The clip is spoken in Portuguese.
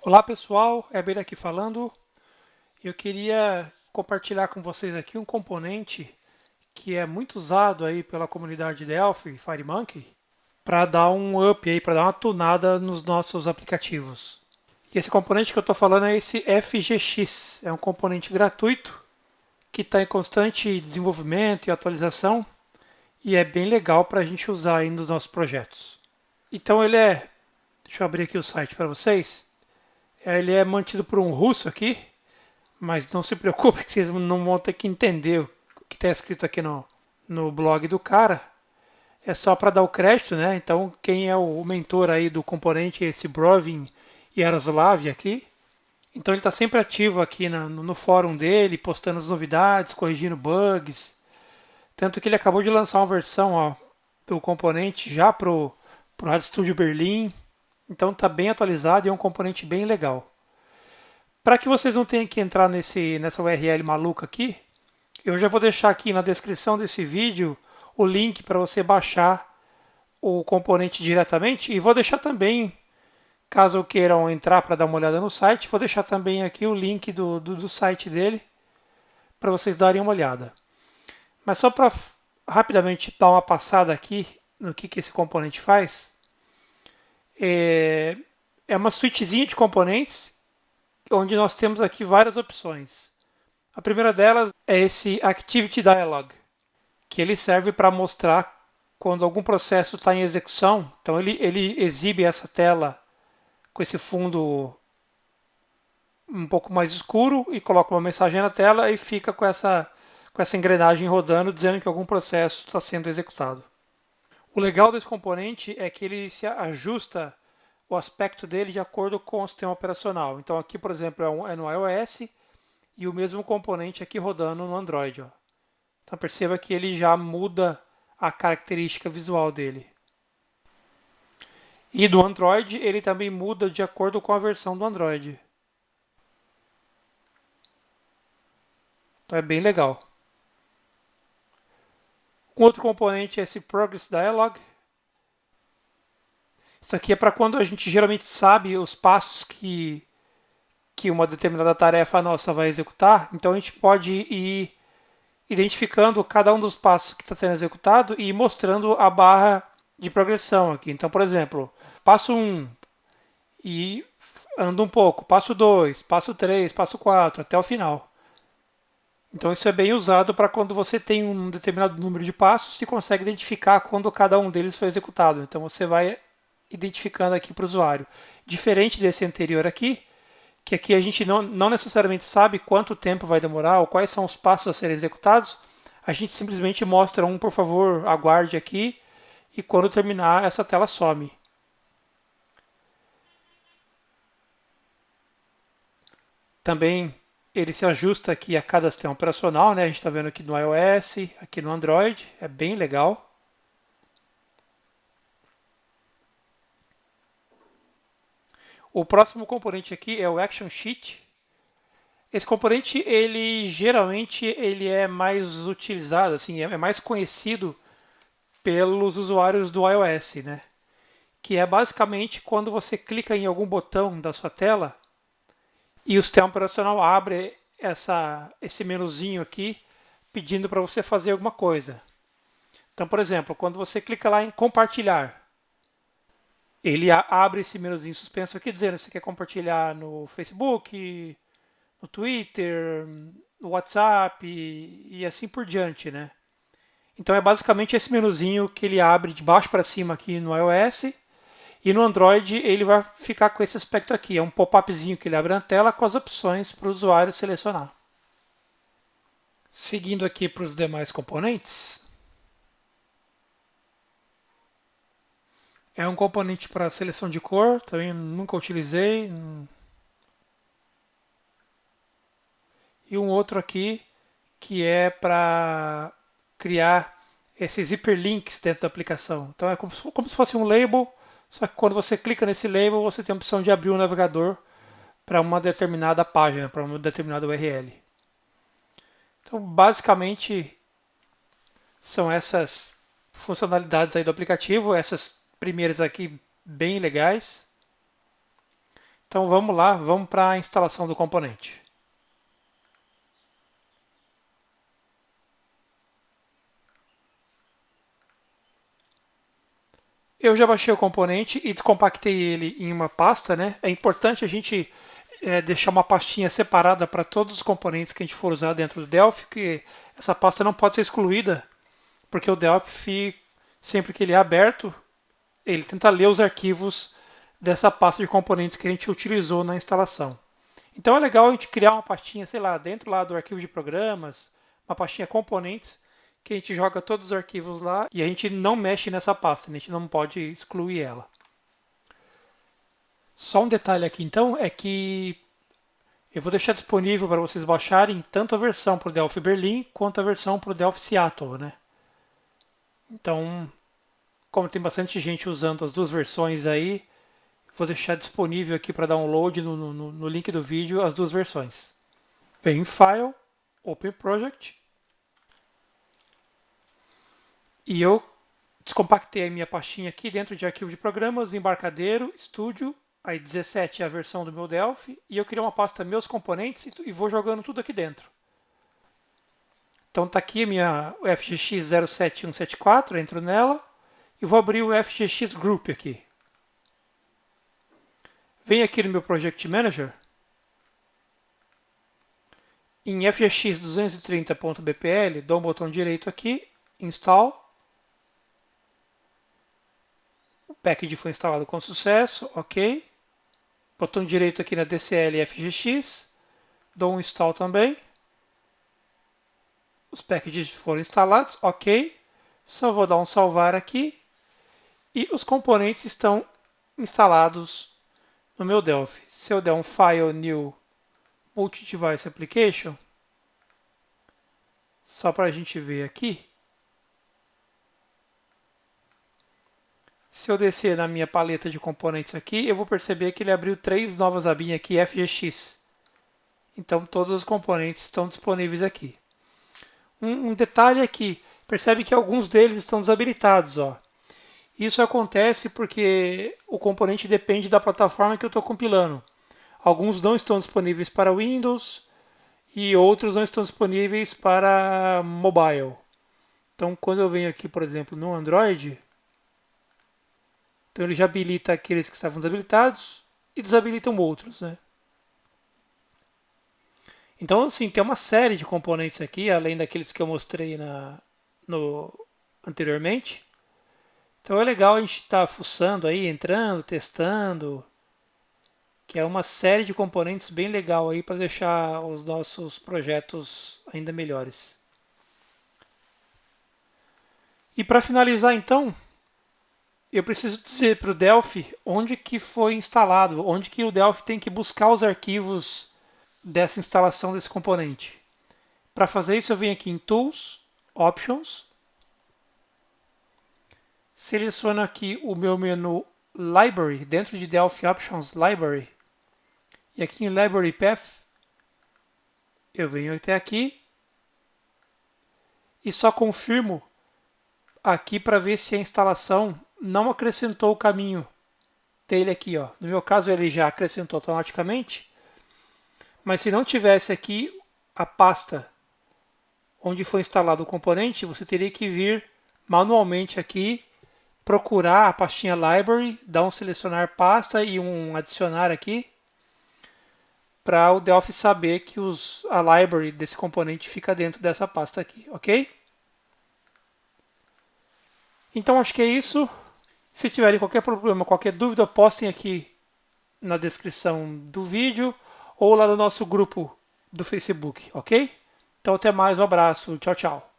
Olá pessoal, Heber aqui falando. Eu queria compartilhar com vocês aqui um componente que é muito usado aí pela comunidade Delphi, FireMonkey, para dar um up aí, para dar uma tunada nos nossos aplicativos. E esse componente que eu estou falando é esse FGX. É um componente gratuito que está em constante desenvolvimento e atualização e é bem legal para a gente usar aí nos nossos projetos. Então deixa eu abrir aqui o site para vocês. Ele é mantido por um russo aqui, mas não se preocupe que vocês não vão ter que entender o que está escrito aqui no blog do cara. É só para dar o crédito, né? Então, quem é o mentor aí do componente é esse Brovin Yaroslav aqui. Então, ele está sempre ativo aqui no fórum dele, postando as novidades, corrigindo bugs. Tanto que ele acabou de lançar uma versão do componente já pro Rádio Studio Berlim. Então, está bem atualizado e é um componente bem legal. Para que vocês não tenham que entrar nessa URL maluca aqui, eu já vou deixar aqui na descrição desse vídeo o link para você baixar o componente diretamente e vou deixar também, caso queiram entrar para dar uma olhada no site, vou deixar também aqui o link do site dele para vocês darem uma olhada. Mas só para rapidamente dar uma passada aqui no que esse componente faz, é uma suitezinha de componentes onde nós temos aqui várias opções. A primeira delas é esse Activity Dialog, que ele serve para mostrar quando algum processo está em execução. Então ele exibe essa tela com esse fundo um pouco mais escuro e coloca uma mensagem na tela e fica com essa engrenagem rodando dizendo que algum processo está sendo executado. O legal desse componente é que ele se ajusta o aspecto dele de acordo com o sistema operacional. Então aqui, por exemplo, é no iOS e o mesmo componente aqui rodando no Android. Ó. Então perceba que ele já muda a característica visual dele. E do Android ele também muda de acordo com a versão do Android. Então é bem legal. Um outro componente é esse Progress Dialog. Isso aqui é para quando a gente geralmente sabe os passos que uma determinada tarefa nossa vai executar. Então a gente pode ir identificando cada um dos passos que está sendo executado e mostrando a barra de progressão aqui. Então, por exemplo, passo 1 e ando um pouco, passo 2, passo 3, passo 4, até o final. Então isso é bem usado para quando você tem um determinado número de passos e consegue identificar quando cada um deles foi executado. Então você vai identificando aqui para o usuário. Diferente desse anterior aqui, que aqui a gente não necessariamente sabe quanto tempo vai demorar ou quais são os passos a serem executados, a gente simplesmente mostra por favor, aguarde aqui, e quando terminar, essa tela some. Também ele se ajusta aqui a cada sistema operacional, né? A gente está vendo aqui no iOS, aqui no Android, é bem legal. O próximo componente aqui é o Action Sheet. Esse componente, ele geralmente ele é mais utilizado, assim, é mais conhecido pelos usuários do iOS, né? Que é basicamente quando você clica em algum botão da sua tela e o sistema operacional abre esse menuzinho aqui pedindo para você fazer alguma coisa. Então, por exemplo, quando você clica lá em compartilhar, ele abre esse menuzinho suspenso aqui dizendo se você quer compartilhar no Facebook, no Twitter, no WhatsApp e assim por diante, né? Então é basicamente esse menuzinho que ele abre de baixo para cima aqui no iOS e no Android ele vai ficar com esse aspecto aqui. É um pop-upzinho que ele abre na tela com as opções para o usuário selecionar. Seguindo aqui para os demais componentes, é um componente para seleção de cor, também nunca utilizei. E um outro aqui que é para criar esses hiperlinks dentro da aplicação. Então é como se fosse um label, só que quando você clica nesse label, você tem a opção de abrir o navegador para uma determinada página, para uma determinada URL. Então, basicamente, são essas funcionalidades aí do aplicativo, essas primeiras aqui bem legais. Então vamos lá, vamos para a instalação do componente. Eu já baixei o componente e descompactei ele em uma pasta, né? É importante a gente deixar uma pastinha separada para todos os componentes que a gente for usar dentro do Delphi, que essa pasta não pode ser excluída, porque o Delphi, sempre que ele é aberto, ele tenta ler os arquivos dessa pasta de componentes que a gente utilizou na instalação. Então é legal a gente criar uma pastinha, sei lá, dentro lá do arquivo de programas, uma pastinha componentes, que a gente joga todos os arquivos lá e a gente não mexe nessa pasta, a gente não pode excluir ela. Só um detalhe aqui então é que eu vou deixar disponível para vocês baixarem tanto a versão para o Delphi Berlim quanto a versão para o Delphi Seattle, né? Então, como tem bastante gente usando as duas versões aí, vou deixar disponível aqui para download no link do vídeo as duas versões. Vem em File, Open Project. E eu descompactei a minha pastinha aqui dentro de arquivo de programas, embarcadeiro, Studio, aí 17 é a versão do meu Delphi, e eu criei uma pasta meus componentes e vou jogando tudo aqui dentro. Então está aqui a minha FGX 07174, entro nela e vou abrir o FGX Group aqui. Venho aqui no meu Project Manager, em FGX 230.bpl, dou um botão direito aqui, Install. O package foi instalado com sucesso, ok. Botão direito aqui na DCL FGX, dou um Install também. Os packages foram instalados, ok. Só vou dar um salvar aqui. E os componentes estão instalados no meu Delphi. Se eu der um File New Multi-Device Application, só para a gente ver aqui. Se eu descer na minha paleta de componentes aqui, eu vou perceber que ele abriu 3 novas abinhas aqui, FGX. Então todos os componentes estão disponíveis aqui. Um detalhe aqui, percebe que alguns deles estão desabilitados, ó. Isso acontece porque o componente depende da plataforma que eu estou compilando. Alguns não estão disponíveis para Windows e outros não estão disponíveis para mobile. Então, quando eu venho aqui, por exemplo, no Android, então ele já habilita aqueles que estavam desabilitados e desabilitam outros, né? Então, assim, tem uma série de componentes aqui, além daqueles que eu mostrei anteriormente. Então é legal a gente estar fuçando aí, entrando, testando, que é uma série de componentes bem legal aí para deixar os nossos projetos ainda melhores. E para finalizar então, eu preciso dizer para o Delphi onde que foi instalado, onde que o Delphi tem que buscar os arquivos dessa instalação desse componente. Para fazer isso eu venho aqui em Tools, Options, seleciono aqui o meu menu Library, dentro de Delphi Options Library, e aqui em Library Path, eu venho até aqui e só confirmo aqui para ver se a instalação não acrescentou o caminho dele aqui, ó. No meu caso ele já acrescentou automaticamente, mas se não tivesse aqui a pasta onde foi instalado o componente, você teria que vir manualmente aqui, procurar a pastinha Library, dar um selecionar pasta e um adicionar aqui, para o Delphi saber que a library desse componente fica dentro dessa pasta aqui, ok? Então acho que é isso. Se tiverem qualquer problema, qualquer dúvida, postem aqui na descrição do vídeo ou lá no nosso grupo do Facebook, ok? Então até mais, um abraço, tchau, tchau.